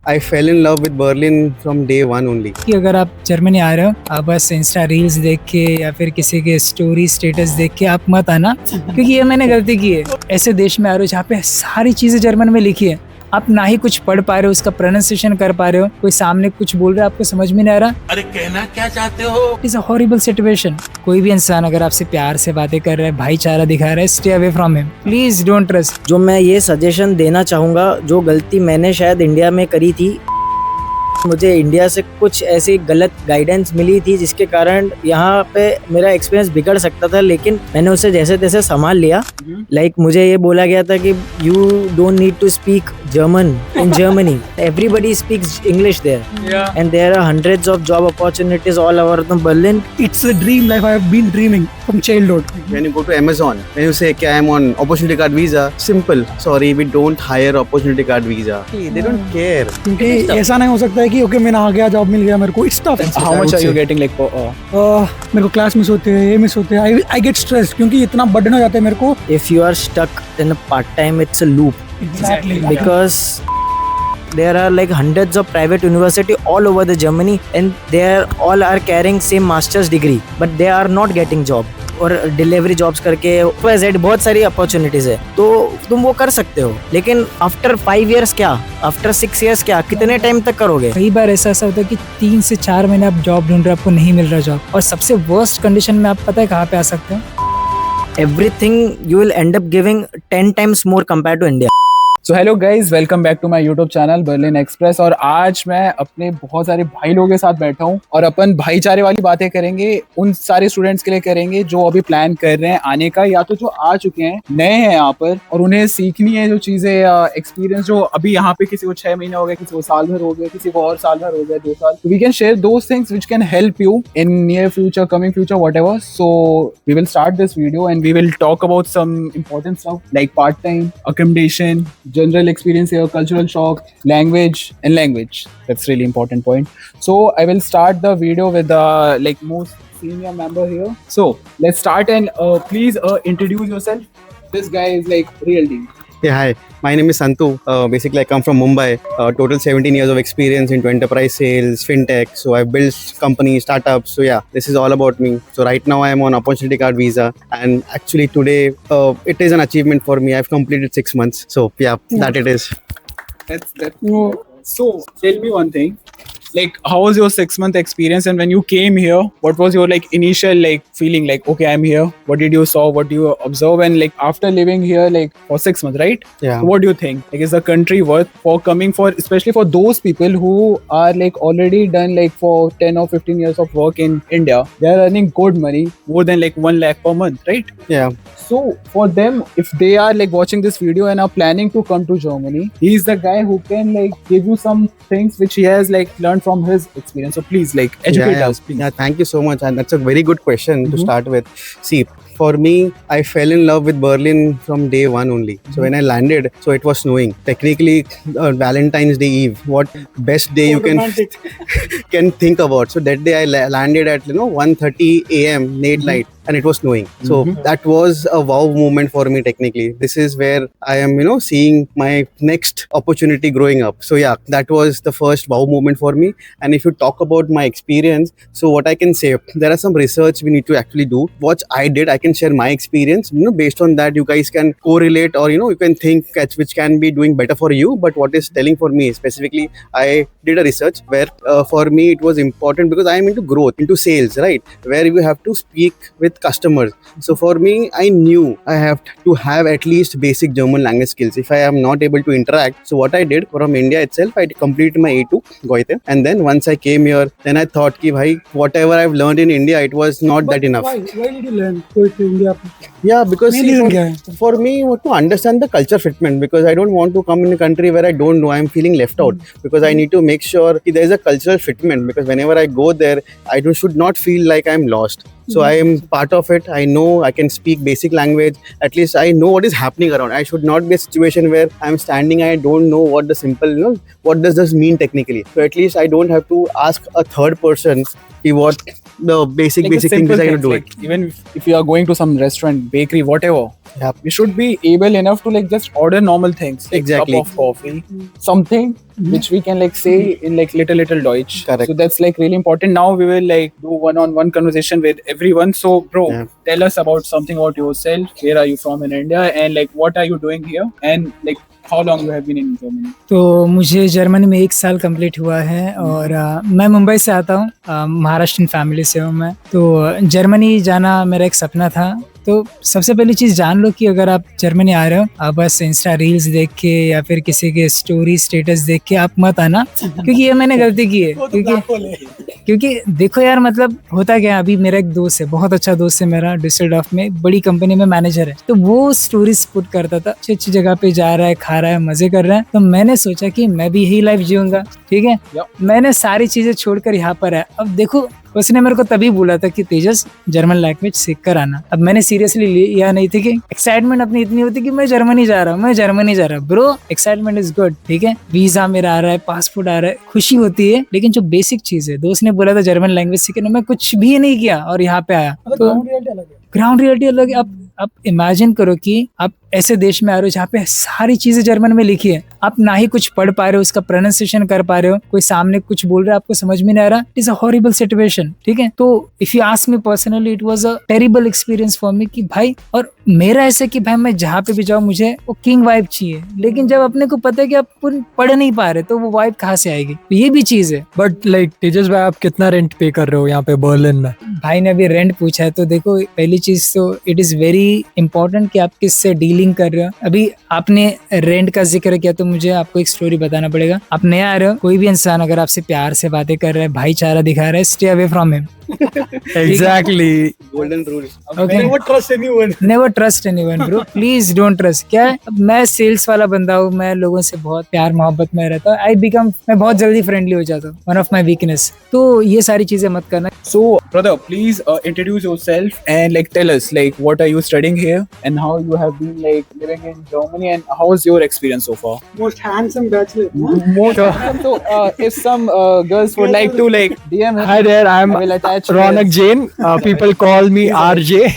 I fell in love with Berlin from day one only. कि अगर आप Germany आ रहे हो, आप बस इंस्टा रील्स देख के या फिर किसी के स्टोरी स्टेटस देख के आप मत आना, क्योंकि ये मैंने गलती की है। ऐसे देश में आ रहे हो जहाँ पे सारी चीजें जर्मन में लिखी है, आप ना ही कुछ पढ़ पा रहे हो, उसका प्रोनाउंसिएशन कर पा रहे हो, कोई सामने कुछ बोल रहा है आपको समझ में नहीं आ रहा। अरे कहना क्या चाहते हो? It's a horrible situation. कोई भी इंसान अगर आपसे प्यार से बातें कर रहा है, भाईचारा दिखा रहा है, stay away from him, please don't trust. जो मैं ये सजेशन देना चाहूँगा, जो गलती मैंने शायद इंडिया में करी थी, मुझे इंडिया से कुछ ऐसी गलत गाइडेंस मिली थी जिसके कारण यहाँ पे मेरा एक्सपीरियंस बिगड़ सकता था, लेकिन मैंने उसे जैसे तैसे संभाल लिया। लाइक मुझे ये बोला गया था कि you don't need to speak German in Germany, everybody speaks English there and there are hundreds of job opportunities all over Berlin. It's a dream life I have been dreaming from childhood. When you go to Amazon, when you say, "Okay, I'm on opportunity card visa," simple. Sorry, we don't hire opportunity card visa. They don't care. क्योंकि ऐसा नहीं हो सकता है कि okay मैंने आ गया, job मिल गया मेरे को। It's tough. How much are you getting like मेरे को क्लास मिस होते हैं, ये मिस होते हैं। I get stressed क्योंकि इतना बर्डन हो जाता है मेरे को। If you are stuck in a part time, it's a loop. Exactly. Because there are like hundreds of private university all over the Germany and they all are carrying same master's degree but they are not getting job और delivery jobs करके Z बहुत सारी opportunities है, तो तुम वो कर सकते हो, लेकिन आफ्टर 5 years क्या, आफ्टर 6 years क्या, कितने टाइम तक करोगे? कई बार ऐसा होता है कि 3 से 4 महीने आप जॉब ढूंढ रहे हो, आपको नहीं मिल रहा जॉब, और सबसे वर्स्ट कंडीशन में आप पता है कहाँ पे आ सकते हो? Everything you will end up giving 10 times more compared to India. So hello guys, welcome back to my YouTube channel Berlin Express. और आज मैं अपने बहुत सारे भाई लोगों के साथ बैठा हूँ और अपन भाईचारे वाली बातें करेंगे, उन सारे स्टूडेंट्स के लिए करेंगे जो अभी प्लान कर रहे हैं आने का, या तो जो आ चुके हैं, नए हैं यहाँ पर और उन्हें सीखनी है जो चीजें, एक्सपीरियंस जो अभी यहाँ पे किसी को 6 महीने हो गए, किसी को साल भर हो गए, किसी को और साल भर हो गए, 2 साल। We can share those things which can help you in near future, coming future, whatever. So we will start this video and we will talk about some important stuff like part time, accommodation, general experience here, cultural shock, language. That's really important point. So I will start the video with the like most senior member here. So let's start and please introduce yourself. This guy is like real deal. Yeah, hi. My name is Santu. Basically, I come from Mumbai. Total 17 years of experience into enterprise sales, fintech. So I've built companies, startups. So yeah, this is all about me. So right now I am on opportunity card visa, and actually today it is an achievement for me. I've completed 6 months. So yeah, that it is. So tell me one thing. Like, how was your 6-month experience, and when you came here, what was your like initial like feeling? Like, okay, I'm here. What did you saw? What do you observe? And like after living here like for 6 months, right? Yeah. What do you think? Like, is the country worth for coming for, especially for those people who are like already done like for 10 or 15 years of work in India? They are earning good money, more than like 1 lakh per month, right? Yeah. So for them, if they are like watching this video and are planning to come to Germany, he is the guy who can like give you some things which he has like learned from his experience. So please like educate us, please. Yeah, thank you so much. And that's a very good question to start with. See, for me, I fell in love with Berlin from day one only. So when I landed, so it was snowing. Technically, Valentine's Day Eve. What best day you can think about? So that day I landed at 1:30 a.m. late night, and it was snowing. So that was a wow moment for me. Technically, this is where I am, seeing my next opportunity growing up. So yeah, that was the first wow moment for me. And if you talk about my experience, so what I can say, there are some research we need to actually do. What I did, I can share my experience. Based on that, you guys can correlate, or you can think at which can be doing better for you. But what is telling for me specifically, I did a research where for me it was important because I am into growth, into sales, right? Where you have to speak with customers. So for me, I knew I have to have at least basic German language skills. If I am not able to interact, so what I did from India itself, I completed my A2 Goethe, and then once I came here, then I thought ki bhai, whatever I've learned in India, it was not that enough. Why did you learn to India? Yeah, because Main reason kya hai? for me, to understand the culture fitment, because I don't want to come in a country where I don't know, I'm feeling left out, because I need to make sure that there is a cultural fitment, because whenever I go there, I should not feel like I'm lost. So I am part of it. I know I can speak basic language. At least I know what is happening around. I should not be a situation where I'm standing and I don't know what the simple, what does this mean technically. So at least I don't have to ask a third person what the basic Like the things simple I can things, do like even if you are going to some restaurant, bakery, whatever, Yep. we should be able enough to like just order normal things, like Exactly. cup of coffee, something which we can like say in like little Deutsch. Correct. So that's like really important. Now we will like do one-on-one conversation with everyone. So bro, Yeah. tell us about something about yourself. Where are you from in India, and like what are you doing here, and like how long you have been in Germany? तो मुझे Germany में 1 साल complete हुआ है और मैं मुंबई से आता हूँ, महाराष्ट्रन फैमिली से हूँ मैं। तो जर्मनी जाना मेरा एक सपना था। तो सबसे पहली चीज़ जान लो कि अगर आप जर्मनी आ रहे हो, आप बस इंस्टा रील्स देख के या फिर किसी के स्टोरी स्टेटस देख के आप मत आना, क्योंकि ये मैंने गलती की है। क्योंकि देखो यार, मतलब होता क्या है, अभी मेरा एक दोस्त है, बहुत अच्छा दोस्त है मेरा, डिसल्डॉर्फ में बड़ी कंपनी में मैनेजर है। तो वो स्टोरीज पुट करता था, अच्छी अच्छी जगह पे जा रहा है, खा रहा है, मजे कर रहा है। तो मैंने सोचा कि मैं भी यही लाइफ जीऊंगा, ठीक है। मैंने सारी चीजें छोड़कर यहाँ पर है। अब देखो, उसने मेरे को तभी बोला था कि तेजस जर्मन लैंग्वेज सीख कर आना। अब मैंने सीरियसली लिया नहीं थी कि एक्साइटमेंट अपनी इतनी होती कि मैं जर्मनी जा रहा हूँ, ब्रो एक्साइटमेंट इज गुड, ठीक है। वीजा मेरा आ रहा है, पासपोर्ट आ रहा है, खुशी होती है, लेकिन जो बेसिक चीज है, दोस्त ने बोला था जर्मन लैंग्वेज सीखना, मैं कुछ भी नहीं किया और यहाँ पे आया। तो ग्राउंड रियलिटी अलग है। अब इमेजिन करो कि आप ऐसे देश में आ रहे हो जहाँ पे सारी चीजें जर्मन में लिखी है, आप ना ही कुछ पढ़ पा रहे हो, उसका प्रोनाउंसिएशन कर पा रहे हो, कोई सामने कुछ बोल रहा है आपको समझ में नहीं आ रहा, it is a horrible situation, ठीक है। तो if you ask me personally, it was a terrible experience for me कि भाई, और मेरा ऐसे कि भाई मैं जहाँ पे भी जाऊँ मुझे वो किंग वाइब चाहिए, लेकिन जब अपने को पता है कि आप पढ़ नहीं पा रहे तो वो वाइब कहाँ से आएगी, तो ये भी चीज है। बट लाइक तेजस भाई, आप कितना रेंट पे कर रहे हो यहाँ पे बर्लिन में? भाई ने अभी रेंट पूछा है, तो देखो पहली चीज तो इट इज वेरी इंपॉर्टेंट कि आप किससे डीलिंग कर रहे हो। अभी आपने रेंट का जिक्र किया तो मुझे आपको एक स्टोरी बताना पड़ेगा। आप नया आ रहे हो, कोई भी इंसान अगर आपसे प्यार से बातें कर रहा है, भाईचारा दिखा रहा है, stay away from him. Exactly, Golden rule. Never trust anyone bro, please don't trust. क्या है, अब मैं सेल्स वाला बंदा हूँ, मैं लोगों से बहुत प्यार मोहब्बत में रहता हूँ, मैं बहुत जल्दी फ्रेंडली हो जाता हूँ, वन ऑफ माई वीकनेस। तो ये सारी चीजें मत करना। So, brother, please introduce yourself and like tell us like what are you studying here and how you have been like living in Germany and how was your experience so far? Most handsome bachelor. So, if some girls would like to like DM him, Hi there, I'm I will attach Ronak his- Jain. People call me RJ.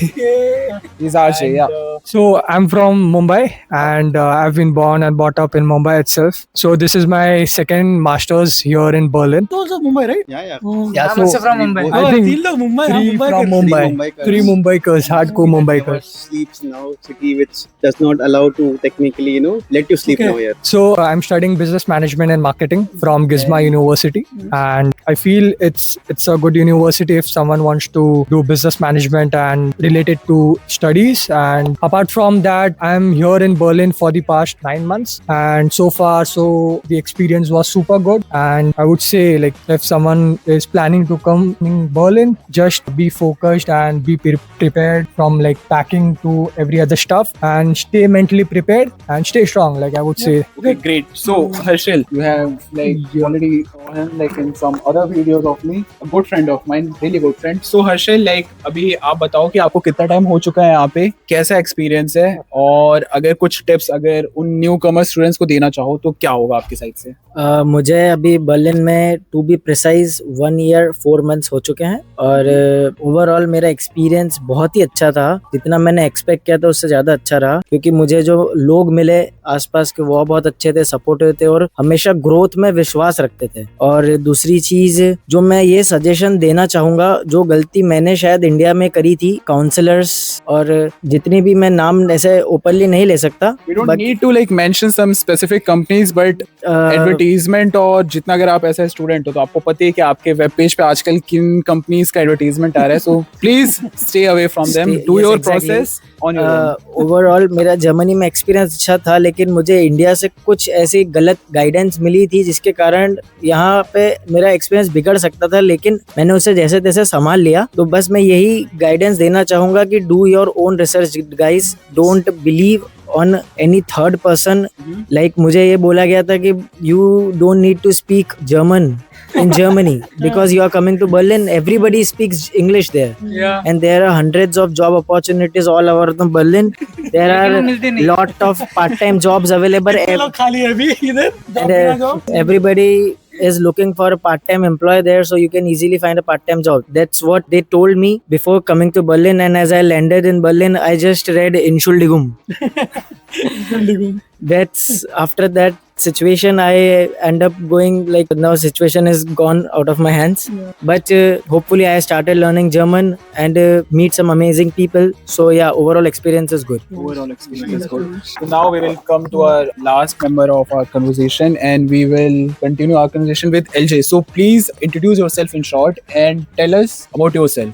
He's RJ, yeah. So I'm from Mumbai, and I've been born and brought up in Mumbai itself. So this is my second masters here in Berlin. Also Mumbai, right? Yeah. Yeah, I'm also from Mumbai. I think तीन लोग Mumbai, three Mumbai from के- Mumbai, Mumbaikars. three Mumbaikars, hardcore Never Mumbaikars. sleeps now, city which does not allow to technically, let you sleep Okay. now here. So I'm studying business management and marketing from Gizma University, and I feel it's a good university if someone wants to do business management and relate it to studies. And apart from that, I'm here in Berlin for the past 9 months, and so far, so the experience was super good. And I would say, like, if someone is planning to come in Berlin, just be focused and be prepared from like packing to every other stuff, and stay mentally prepared and stay strong. Like I would say. Okay, great. So, Harshil, you have like you already saw him like in some other videos of me, a good friend of mine, really good friend. So, Harshil, like अभी आप बताओ कि आपको कितना time हो चुका है यहाँ पे, कैसा एक्सपीरियंस है, और अगर कुछ टिप्स अगर उन न्यू कमर स्टूडेंट्स को देना चाहो तो क्या होगा आपकी साइड से? मुझे अभी बर्लिन में to be precise 1 year 4 months हो चुके हैं, और ओवरऑल मेरा एक्सपीरियंस बहुत ही अच्छा था। जितना मैंने एक्सपेक्ट किया था उससे ज़्यादा अच्छा रहा, क्योंकि मुझे जो लोग मिले आसपास के वो बहुत अच्छे थे, सपोर्टिव थे, और हमेशा ग्रोथ में विश्वास रखते थे। और दूसरी चीज़ जो मैं ये सजेशन देना चाहूँगा, जो गलती मैंने शायद इंडिया में करी थी, काउंसलर्स और जितनी भी, मैं नाम ऐसे ओपनली नहीं ले सकता, We don't but, need to like mention some specific companies, but advertisement, और जितना अगर आप ऐसा स्टूडेंट हो तो आपको पता है कि आपके वेब पेज पे आजकल किन कंपनीज का एडवर्टीजमेंट आ रहा है, so please stay away from them, do your process on your own. Overall मेरा जर्मनी में एक्सपीरियंस अच्छा था, लेकिन मुझे इंडिया से कुछ ऐसी गलत गाइडेंस मिली थी जिसके कारण यहाँ पे मेरा एक्सपीरियंस बिगड़ सकता था, लेकिन मैंने उसे जैसे तैसे संभाल लिया। तो बस मैं यही गाइडेंस देना चाहूंगा कि do your own research guys, don't believe on any third person. Like मुझे ये बोला गया था कि you don't need to speak German in Germany because you are coming to Berlin. Everybody speaks English there, and there are hundreds of job opportunities all over the Berlin. There are lot of part-time jobs available, लोग खाली है अभी इधर and everybody is looking for a part-time employee there, so you can easily find a part-time job. That's what they told me before coming to Berlin. And as I landed in Berlin, I just read Entschuldigung. That's after that situation I end up going like now situation is gone out of my hands. But hopefully I started learning German and meet some amazing people. So yeah, overall experience is good. Overall experience is good. So now we will come to our last member of our conversation, and we will continue our conversation with LJ. So please introduce yourself in short and tell us about yourself.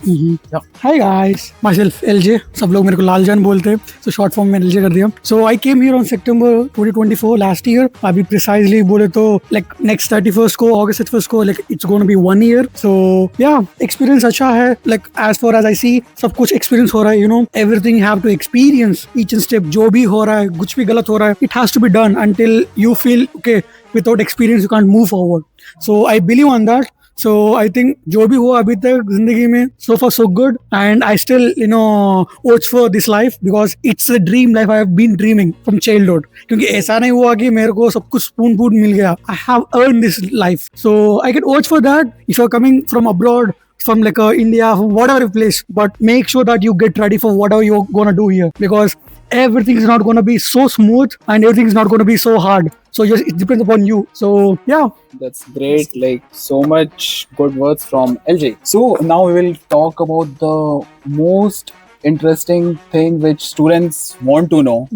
Hi guys, myself LJ. सब लोग मेरे को लालजान बोलते हैं, so short form में LJ कर दिया. So I came here on September 2024 last year. अभी precisely बोले तो like next 31st को August 31st को like it's going to be 1 year. So yeah, experience अच्छा है. Like as far as I see, सब कुछ experience हो रहा है. You know, everything you have to experience each and step. जो भी हो रहा है, कुछ भी गलत हो रहा है, it has to be done until you feel okay. Without experience, you can't move forward. So I believe on that. So I think जो भी हुआ अभी तक जिंदगी में so far so good, and I still watch for this life because it's a dream life I have been dreaming from childhood. क्योंकि ऐसा नहीं हुआ कि मेरे को सब कुछ spoon मिल गया. I have earned this life, so I can watch for that. If you're coming from abroad, from like India, from whatever place, but make sure that you get ready for whatever you're gonna do here, because everything is not gonna be so smooth and everything is not gonna be so hard. So just it depends upon you. So yeah. That's great. Like so much good words from LJ. So now we will talk about the most interesting thing which students want to know,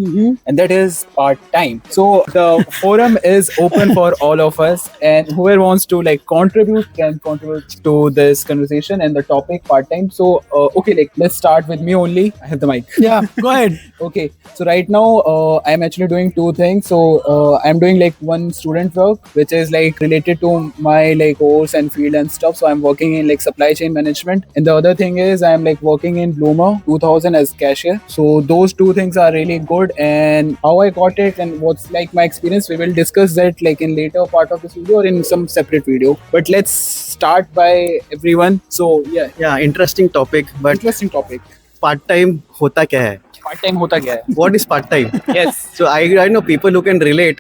and that is part-time. So the forum is open for all of us, and whoever wants to like contribute can contribute to this conversation and the topic part-time. So okay, like let's start with me only. I have the mic. Yeah, go ahead. Okay, so right now I'm actually doing two things. So I'm doing like one student work which is like related to my like course and field and stuff. So I'm working in like supply chain management, and the other thing is I'm like working in Bloomer 2000 as cashier. So those two things are really good, and how I got it and what's like my experience, we will discuss that like in later part of this video or in some separate video. But let's start by everyone. So yeah, interesting topic, but interesting topic. part time होता क्या है? Part time hota kya hai? What is part time? Yes. So I know people who can relate.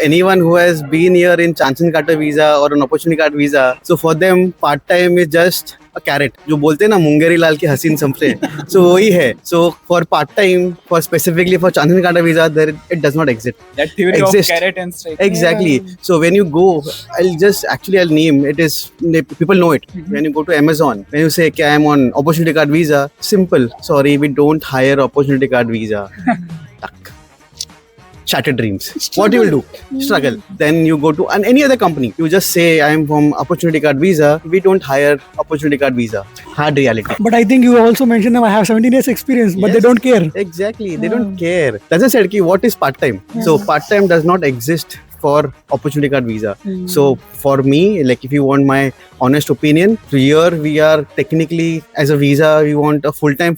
Anyone who has been here in chance and carter visa or an opportunity card visa, so for them part time is just a carrot. जो बोलते हैं ना मुंगेरी लाल की हसीन समझे, so वही है. So for part time, for specifically for chance and carter visa, there it does not exist. That theory Exist. of carrot and stick. Exactly. So when you go, I'll name it is, people know it. When you go to Amazon, when you say, okay, I'm on opportunity card visa, simple. Sorry, we don't hire opportunity card visa. Tuck. Shattered dreams. What you will do? Struggle. Then you go to any other company. You just say, I am from opportunity card visa. We don't hire opportunity card visa. Hard reality. But I think you also mentioned that I have 17 years experience, but they Yes. don't care. Exactly. They don't care. That's I said, what is part-time? So part-time does not exist for opportunity card visa. So for me, like if you want my honest opinion, so here we are technically as a visa, we want a full-time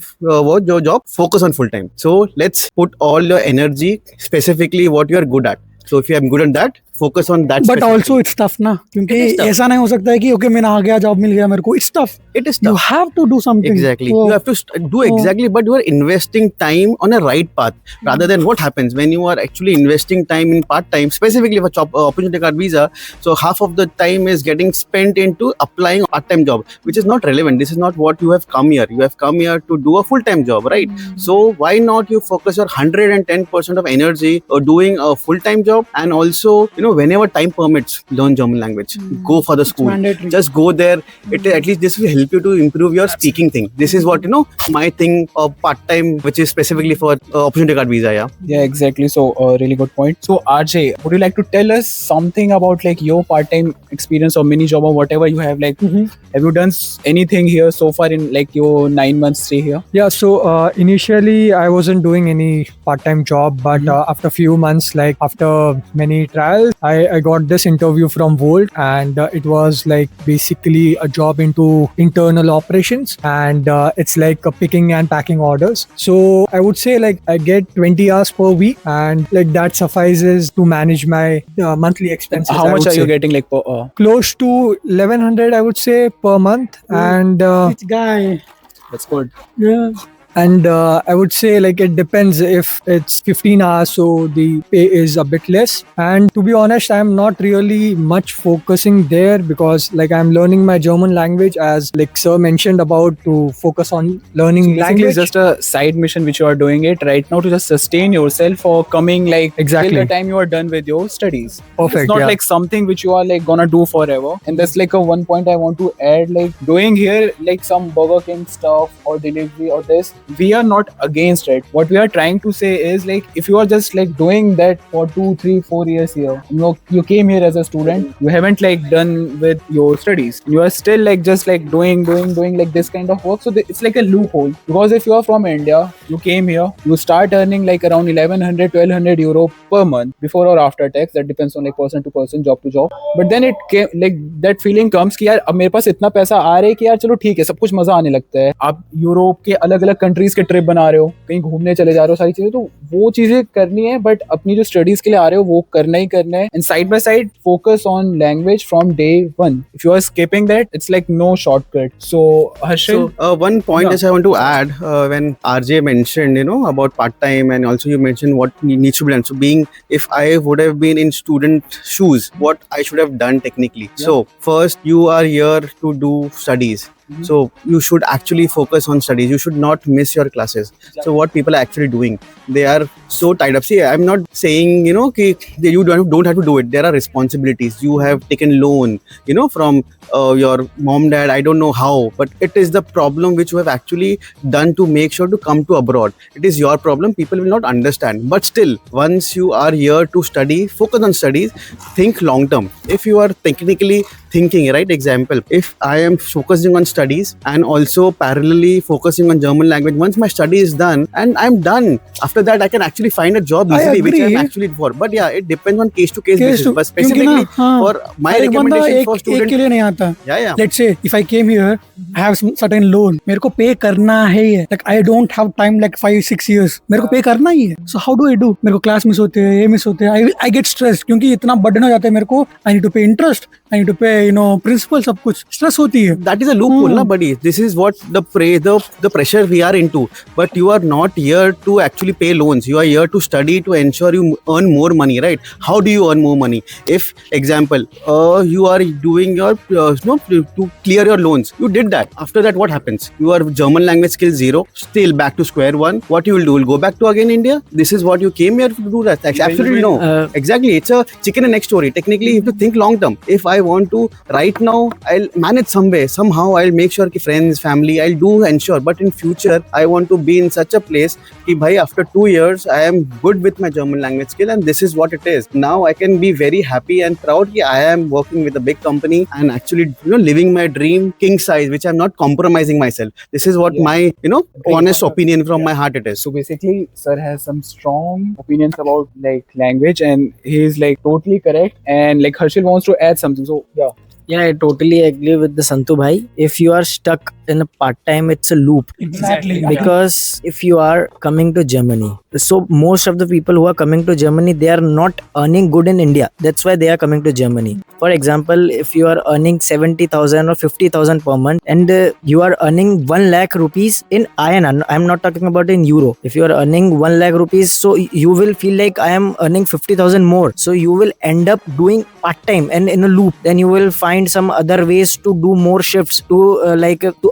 job, focus on full-time. So let's put all your energy specifically what you are good at. So if you are good at that, focus on that. But also it's tough ना, क्योंकि It is tough. ऐसा नहीं हो सकता है कि okay मैंने आ गया जॉब मिल गया मेरे को. It's tough. it is You tough. have to do something. Exactly. So, You have to do exactly, but you are investing time on a right path rather than what happens when you are actually investing time in part time, specifically for opportunity card visa. So half of the time is getting spent into applying part time job, which is not relevant. This is not what you have come here. You have come here to do a full time job, right? So why not you focus your 110% of energy doing a full time job, and also whenever time permits, learn German language. Go for the school. mandatory. Just go there. It at least this will help you to improve your speaking thing. This is what my thing of part time, which is specifically for opportunity card visa. Yeah, exactly. So really good point. So RJ, would you like to tell us something about like your part-time experience or mini job or whatever you have? Like, have you done anything here so far in like your 9 months stay here? Yeah, so initially I wasn't doing any part-time job, but after few months, like after many trials, I got this interview from Volt, and it was like basically a job into internal operations, and it's like picking and packing orders. So I would say like I get 20 hours per week, and like that suffices to manage my monthly expenses. How I much would are you say. getting like per Close to 1100, I would say, per month, and Which guy? That's good. Yeah. And I would say like it depends. If it's 15 hours, so the pay is a bit less. And to be honest, I'm not really much focusing there because like I'm learning my German language, as like sir mentioned about, to focus on learning Basically, language. it's just a side mission which you are doing it right now to just sustain yourself for coming like Exactly. till the time you are done with your studies. Perfect, It's not yeah. like something which you are like gonna do forever. And that's like a one point I want to add. Like doing here like some Burger King stuff or delivery or this, we are not against it. What we are trying to say is like if you are just like doing that for 2, 3, 4 years here, you came here as a student, you haven't like done with your studies, you are still like just like doing like this kind of work. So it's like a loophole, because if you are from India, you came here, you start earning like around 1100-1200 euro per month before or after tax. That depends on like person to person, job to job. But then it came like that feeling comes कि यार अब मेरे पास इतना पैसा आ रहा है कि यार चलो ठीक है, सब कुछ मजा आने लगता है. आप यूरोप के अलग अलग कंट्रीज के ट्रिप बना रहे हो, कहीं घूमने चले जा रहे हो, सारी चीजें, तो वो चीजें करनी है. बट अपनी जो स्टडीज के लिए आ रहे हो वो करना ही करना है. And side by side focus on language from day one. If you are skipping that, it's like no shortcut. So Harshil, So one point Yeah. is I want to add when RJ mentioned, about part time, and also you mentioned what needs to be done. So being, if I would have been in student shoes, what I should have done technically. So first, you are here to do studies. So you should actually focus on studies. You should not miss your classes. So what people are actually doing, they are so tied up. See, I'm not saying you don't have to do it. There are responsibilities. You have taken loan, from your mom, dad. I don't know how, but it is the problem which you have actually done to make sure to come to abroad. It is your problem. People will not understand. But still, once you are here to study, focus on studies. Think long term. If you are technically thinking, right? Example, if I am focusing on studies and also parallelly focusing on German language, once my study is done and I'm done, after that I can actually find a job I easily, which I'm agree. actually for. But yeah, it depends on case to case Case basis. to- But क्योंकि specifically ना, हाँ, for my हर एक बंदा recommendation for एक के student, लिए नहीं आता. yeah. Let's say if I came here, I have some certain loan, मेरे को पे करना है. Like I don't have time like 5-6 years. मेरे को पे करना ही है. So how do I do? मेरे को क्लास मिस होते हैं, ये मिस होते हैं. I get stressed क्योंकि इतना burden हो जाता है मेरे को. I need to pay interest. I need to pay principal, सब कुछ stress होती है. That is a loophole, na, buddy. This is what the pressure we are into. But you are not here to actually pay loans. You are here to study to ensure you earn more money, right? How do you earn more money? If, example, you are doing your to clear your loans, you did that. After that, what happens? Your German language skill 0, still back to square one. What you will do? Will go back to again India? This is what you came here to do. That absolutely no. Exactly, it's a chicken and egg story. Technically, you have to think long term. If I want to right now, I'll manage some way. Somehow I'll make sure कि friends, family, I'll do ensure. But in future, I want to be in such a place कि भाई after 2 years, I am good with my German language skill and this is what it is. Now I can be very happy and proud कि I am working with a big company and actually living my dream king size, which I'm not compromising myself. This is what my honest opinion from my heart it is. so basically, sir has some strong opinions about like language, and he is like totally correct. And like Harshil wants to add something. So yeah. Yeah, I totally agree with the Santu bhai. If you are stuck in a part-time, it's a loop. Exactly. Because if you are coming to Germany, so most of the people who are coming to Germany, they are not earning good in India. That's why they are coming to Germany. For example, if you are earning 70,000 or 50,000 per month and you are earning 1 lakh rupees in INR, I'm not talking about in euro. If you are earning 1 lakh rupees, so you will feel like I am earning 50,000 more. So you will end up doing part-time and in a loop. Then you will find some other ways to do more shifts to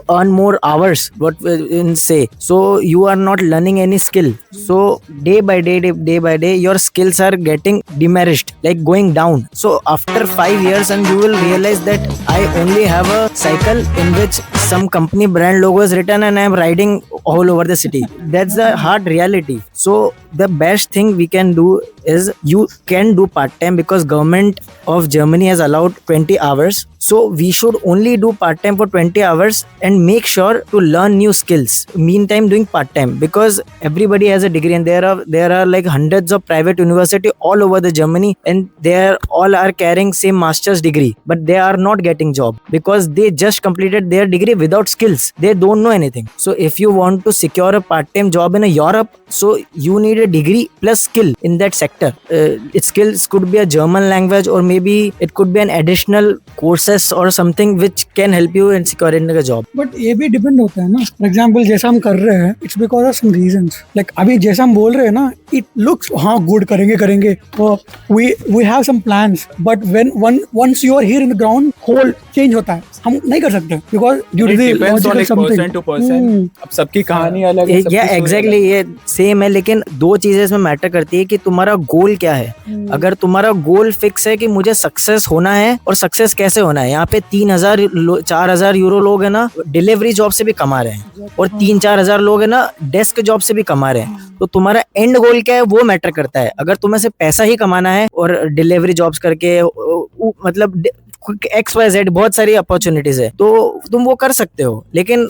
earn more hours, what we say. So you are not learning any skill. So day by day your skills are getting diminished, like going down. So after 5 years, and you will realize that I only have a cycle in which some company brand logo is written and I am riding all over the city. That's the hard reality. So the best thing we can do is you can do part-time, because government of Germany has allowed 20 hours. So we should only do part-time for 20 hours and make sure to learn new skills. Meantime doing part-time, because everybody has a degree, and there are like hundreds of private university all over the Germany, and they all are carrying same master's degree, but they are not getting job because they just completed their degree without skills. They don't know anything. So if you want to secure a part-time job in Europe, so you need a degree plus skill in that sector. sector. Skills could be a German language, or maybe it could be an additional courses or something which can help you in securing a job. But ये भी depend होता है ना. For example जैसा हम कर रहे हैं, it's because of some reasons. Like अभी जैसा हम बोल रहे हैं ना, इट लुक्स हाँ गुड, करेंगे we have some plans, but when once you are here in the ground, whole change होता है. हम नहीं कर सकते because due to the person to person. अब सबकी कहानी अलग है. या एग्जैक्टली ये सेम है, लेकिन दो चीजें इसमें मैटर करती है कि तुम्हारा गोल क्या है. अगर तुम्हारा गोल फिक्स है कि मुझे सक्सेस होना है, और सक्सेस कैसे होना है, यहाँ पे 3,000-4,000 यूरो लोग है ना डिलीवरी जॉब से भी कमा रहे हैं, और 3-4,000 लोग है ना डेस्क जॉब से भी कमा रहे हैं. तो तुम्हारा एंड गोल क्या है वो मैटर करता है. अगर तुम्हें सिर्फ पैसा ही कमाना है और डिलीवरी जॉब्स करके मतलब XYZ बहुत सारी अपॉर्चुनिटीज है, तो तुम वो कर सकते हो. लेकिन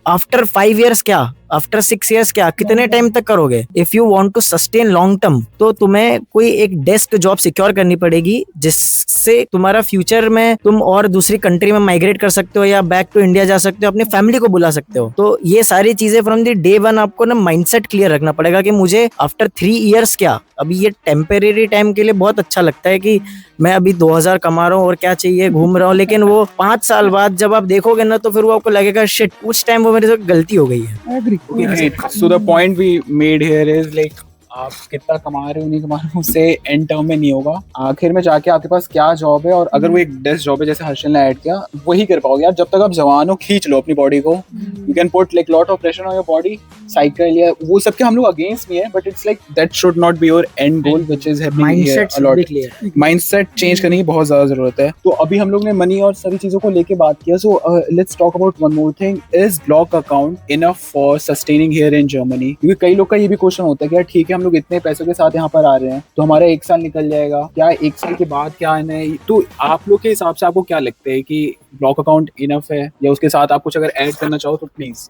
आफ्टर 5 years क्या, आफ्टर 6 years क्या, कितने टाइम तक करोगे? If you want to sustain long term, तो तुम्हें कोई एक डेस्क जॉब सिक्योर करनी पड़ेगी, जिससे तुम्हारा फ्यूचर में तुम और दूसरी कंट्री में माइग्रेट कर सकते हो, या बैक टू इंडिया जा सकते हो, अपनी फैमिली को बुला सकते हो. तो ये सारी चीजें फ्रॉम द डे वन आपको ना माइंडसेट क्लियर रखना पड़ेगा कि मुझे आफ्टर 3 years क्या. अभी ये टेम्परेरी टाइम के लिए बहुत अच्छा लगता है कि मैं अभी 2,000 कमा रहा हूँ और क्या चाहिए, घूम रहा हूँ, लेकिन वो 5 साल बाद जब आप देखोगे ना, तो फिर वो आपको लगेगा शिट, उस टाइम वो मेरे से गलती हो गई है. So the point we made here is like आप कितना कमा रहे हो नहीं कमा रहे हो उससे एंड टर्म में नहीं होगा. आखिर में जाके आपके पास क्या जॉब है, और अगर वो एक डेस्क जॉब है जैसे हर्षल ने ऐड किया, वही कर पाओगे यार. जब तक आप जवान हो, खींच लो अपनी बॉडी को. You can put like lot of pressure on your body. Cycle या वो सब के हम लोग अगेंस्ट नहीं है, but it's like that should not be your and goal, which is happening. Mindset change करने की बहुत ज्यादा जरूरत है. तो अभी हम लोग ने मनी और सारी चीजों को लेके बात किया. So let's talk about one more thing. Is block account enough for sustaining here in Germany? क्योंकि कई लोग का ये भी क्वेश्चन होता है कि यार ठीक है, हम लोग इतने पैसों के साथ यहाँ पर आ रहे हैं, तो हमारा 1 साल निकल जाएगा क्या, 1 साल के बाद क्या है? तो आप लोग के हिसाब से आपको क्या लगता है कि ब्लॉक अकाउंट इनफ है, या उसके साथ आप कुछ अगर ऐड करना चाहो तो प्लीज.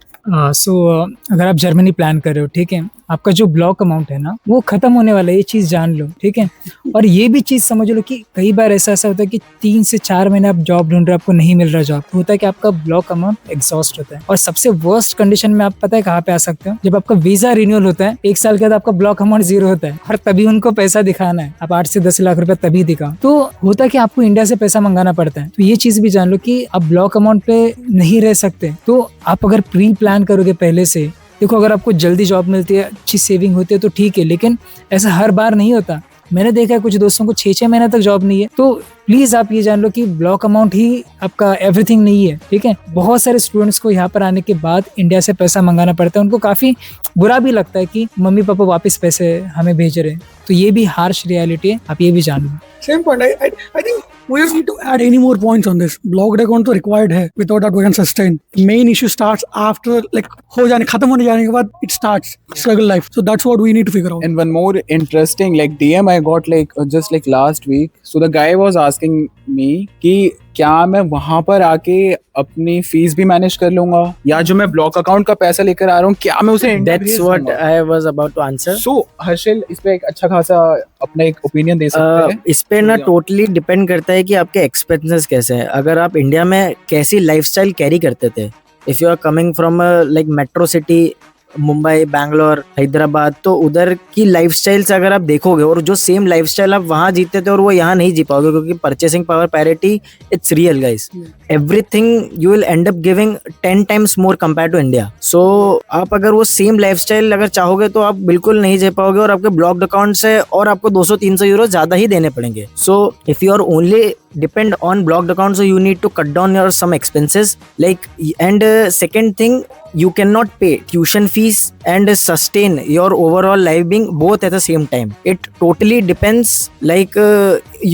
अगर आप जर्मनी प्लान कर रहे हो, ठीक है, आपका जो ब्लॉक अमाउंट है ना वो खत्म होने वाला है, ये चीज जान लो, ठीक है. और ये भी चीज समझ लो कि कई बार ऐसा होता है कि 3 से 4 महीने आप जॉब ढूंढ रहे हो, आपको नहीं मिल रहा जॉब, होता है कि आपका ब्लॉक अमाउंट एग्जॉस्ट होता है. और सबसे वर्स्ट कंडीशन में आप पता है कहाँ पे आ सकते हो, जब आपका वीजा रिन्यूअल होता है 1 साल के बाद आपका ब्लॉक अमाउंट 0 होता है, और तभी उनको पैसा दिखाना है. आप 8 से 10 लाख रुपए तभी दिखाओ, तो होता है कि आपको इंडिया से पैसा मंगाना पड़ता है. तो ये चीज भी जान लो कि आप ब्लॉक अमाउंट पे नहीं रह सकते. तो आप अगर प्री प्लान करोगे पहले से, देखो अगर आपको जल्दी जॉब मिलती है, अच्छी सेविंग होती है तो ठीक है, लेकिन ऐसा हर बार नहीं होता. मैंने देखा है कुछ दोस्तों को 6-6 महीने तक जॉब नहीं है. तो प्लीज आप ये जान लो कि ब्लॉक अमाउंट ही आपका एवरीथिंग नहीं है, ठीक है. बहुत सारे स्टूडेंट्स को यहाँ पर आने के बाद इंडिया से पैसा मंगाना पड़ता है, उनको काफी बुरा भी लगता है कि मम्मी पापा वापस पैसे हमें भेज रहे हैं. तो ये भी हार्श रियलिटी है, आप ये भी जान लो. Same point. I think we don't need to add any more points on this. Blocked account तो required है. Without that we can sustain. The main issue starts after like खत्म होने जाने के बाद it starts struggle life. So that's what we need to figure out. And one more interesting like DM I got like just like last week. So the guy was asking me कि क्या मैं वहां पर आके अपनी fees भी manage कर लूंगा, या जो मैं ब्लॉक अकाउंट का पैसा लेकर आ रहा हूँ क्या मैं उसे That's what I was about to answer. So Harshal इस पे एक अच्छा खासा अपना एक ओपिनियन दे सकते हैं. इस पे ना टोटली डिपेंड करता है कि आपके एक्सपेंसेस कैसे हैं. अगर आप इंडिया में कैसी लाइफस्टाइल कैरी करते थे, if you are coming from like metro city, Mumbai, Bangalore, Hyderabad, तो उधर की लाइफस्टाइल से अगर आप देखोगे, और जो सेम लाइफस्टाइल आप वहाँ जीते थे और वो यहाँ नहीं जी पाओगे, क्योंकि purchasing power parity it's real guys. Everything you will end up giving 10 times more compare to India. So आप अगर वो सेम लाइफस्टाइल अगर चाहोगे तो आप बिल्कुल नहीं जी पाओगे, और आपके ब्लॉक्ड अकाउंट से और आपको 200-300 यूरो ज्यादा ही देने पड़ेंगे. So if you are only depend on blocked account, so you need to cut down your some expenses like. And second thing, you cannot pay tuition fees and sustain your overall life being both at the same time. It totally depends like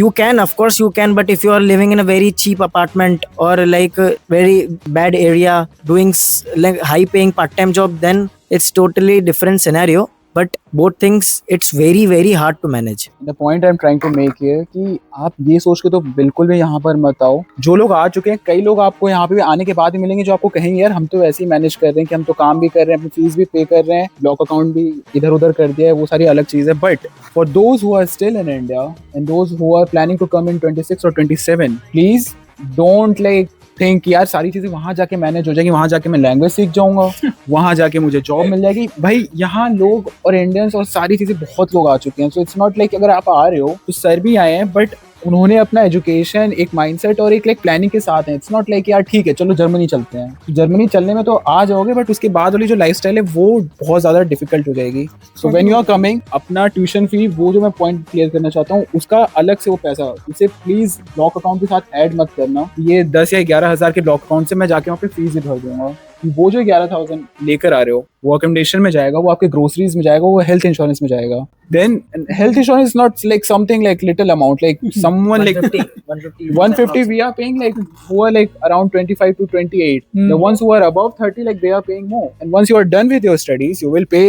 you can, of course you can, but if you are living in a very cheap apartment or like a very bad area doing like high paying part time job, then it's totally different scenario. But both things, it's very very hard to manage. The point I'm trying to make here कि आप ये सोच के तो बिल्कुल भी यहाँ पर मत आओ. जो लोग आ चुके हैं, कई लोग आपको यहाँ पे भी आने के बाद ही मिलेंगे जो आपको कहेंगे यार हम तो वैसे ही मैनेज कर रहे हैं कि हम तो काम भी कर रहे हैं, अपनी फीस भी पे कर रहे हैं, ब्लॉक अकाउंट भी इधर उधर कर दिया है, वो सारी अलग चीज़ है. But for those who are still in India and those who are planning to come in 26 or 27, please don't like think कि यार सारी चीजें वहां जाके मैनेज हो जाएगी, वहां जाके मैं लैंग्वेज सीख जाऊंगा, वहां जाके मुझे जॉब मिल जाएगी। भाई यहाँ लोग और इंडियंस और सारी चीजें बहुत लोग आ चुके हैं। सो इट्स नॉट लाइक अगर आप आ रहे हो तो सर भी आए हैं, बट उन्होंने अपना एजुकेशन एक माइंडसेट और एक लाइक प्लानिंग के साथ है। इट्स नॉट लाइक यार ठीक है चलो जर्मनी चलते हैं। जर्मनी चलने में तो आ जाओगे, बट उसके बाद वाली जो लाइफस्टाइल है वो बहुत ज्यादा डिफिकल्ट हो जाएगी। So when you are coming, अपना ट्यूशन फी, वो जो मैं पॉइंट क्लियर करना चाहता हूँ, उसका अलग से वो पैसा, उसे प्लीज ब्लॉक अकाउंट के साथ ऐड मत करना। ये 10 या 11,000 के ब्लॉक अकाउंट से मैं जाके वहाँ पे फीस ही भर दूंगा। वो जो 11,000 लेकर आ रहे हो वो अकोमोडेशन में जाएगा, वो आपके ग्रोसरीज में जाएगा, वो हेल्थ इंश्योरेंस में जाएगा। Then health insurance is not like something like little amount, like someone like 150 we are paying like who are like around 25 to 28. The ones who are above 30 like they are paying more. And once you are done with your studies, you will pay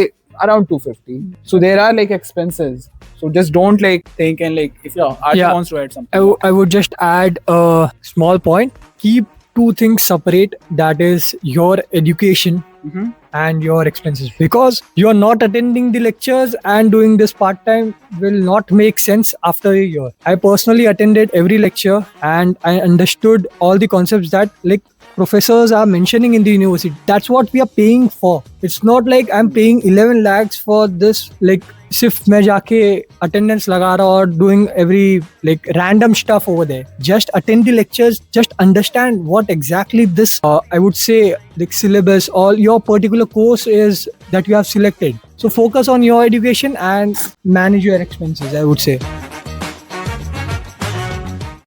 around 250. So there are like expenses. So just don't like think and like if Archie Yeah. wants to add something. I would just add a small point. Keep two things separate, that is your education and your expenses, because you are not attending the lectures and doing this part time will not make sense after a year. I personally attended every lecture and I understood all the concepts that like professors are mentioning in the university. That's what we are paying for. It's not like I'm paying 11 lakhs for this, like सिर्फ मैं जाके attendance लगा रहा और doing every like random stuff over there. Just attend the lectures, just understand what exactly this I would say like syllabus or your particular course is that you have selected. So focus on your education and manage your expenses, I would say.